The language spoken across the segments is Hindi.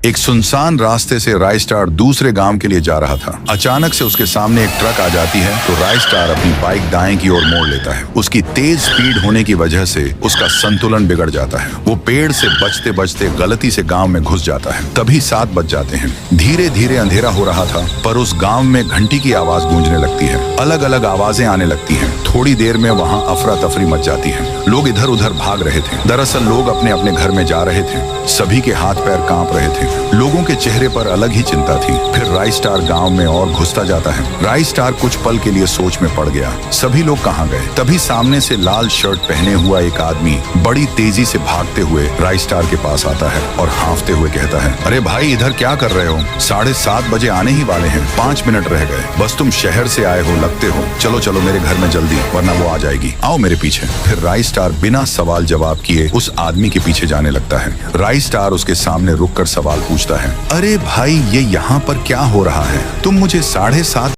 एक सुनसान रास्ते से राय स्टार दूसरे गांव के लिए जा रहा था। अचानक से उसके सामने एक ट्रक आ जाती है तो राय स्टार अपनी बाइक दाएं की ओर मोड़ लेता है। उसकी तेज स्पीड होने की वजह से उसका संतुलन बिगड़ जाता है। वो पेड़ से बचते बचते गलती से गांव में घुस जाता है। तभी 7 बज जाते हैं। धीरे धीरे अंधेरा हो रहा था, पर उस गांव में घंटी की आवाज गूंजने लगती है। अलग अलग आवाजें आने लगती हैं। थोड़ी देर में वहां अफरा तफरी मच जाती है। लोग इधर उधर भाग रहे थे। दरअसल लोग अपने अपने घर में जा रहे थे। सभी के हाथ पैर कांप रहे थे। लोगों के चेहरे पर अलग ही चिंता थी। फिर राय स्टार गांव में और घुसता जाता है। राय स्टार कुछ पल के लिए सोच में पड़ गया, सभी लोग कहाँ गए। तभी सामने से लाल शर्ट पहने हुआ एक आदमी बड़ी तेजी से भागते हुए राय स्टार के पास आता है और हांफते हुए कहता है, अरे भाई, इधर क्या कर रहे हो? 7:30 बजे आने ही वाले हैं, 5 मिनट रह गए। बस तुम शहर से आए हो लगते हो। चलो चलो मेरे घर में जल्दी, वरना वो आ जाएगी। आओ मेरे पीछे। फिर राय स्टार बिना सवाल जवाब किए उस आदमी के पीछे जाने लगता है। राय स्टार उसके सामने रुककर सवाल पूछता है, अरे भाई, ये यहाँ पर क्या हो रहा है? तुम मुझे 7:30वहां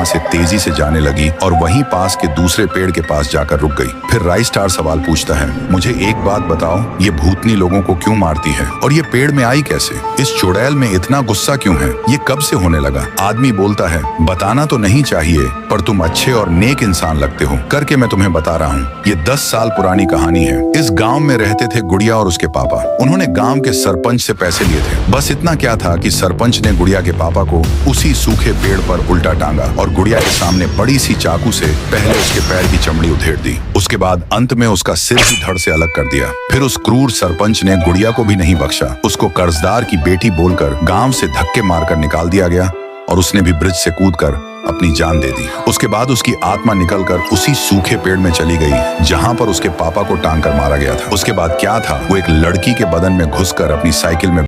से तेजी से जाने लगी और वहीं पास के दूसरे पेड़ के पास जाकर रुक गई। फिर राय स्टार सवाल पूछता है, मुझे एक बात बताओ, ये भूतनी लोगों को क्यों मारती है और ये पेड़ में आई कैसे? इस चुड़ैल में इतना गुस्सा क्यों है? ये कब से होने लगा? आदमी बोलता है, बताना तो नहीं चाहिए, पर तुम अच्छे और नेक इंसान लगते हो, करके मैं तुम्हें बता रहा हूँ। ये 10 साल पुरानी कहानी है। इस गाँव में रहते थे गुड़िया और उसके पापा। उन्होंने गाँव के सरपंच से पैसे लिए थे। बस इतना क्या था कि सरपंच ने गुड़िया के पापा को उसी सूखे पेड़ पर उल्टा टांगा और गुड़िया के सामने बड़ी सी चाकू से पहले उसके पैर की चमड़ी उधेड़ दी। उसके बाद अंत में उसका सिर ही धड़ से अलग कर दिया। फिर उस क्रूर सरपंच ने गुड़िया को भी नहीं बख्शा। उसको कर्जदार की बेटी बोलकर गांव से धक्के मारकर निकाल दिया गया और उसने भी ब्रिज से कूदकर अपनी जान दे दी। उसके बाद उसकी आत्मा निकलकर उसी सूखे पेड़ में चली गई जहां पर उसके पापा को टांग कर मारा गया था। उसके बाद क्या था, वो एक लड़की के बदन में घुसकर अपनी साइकिल में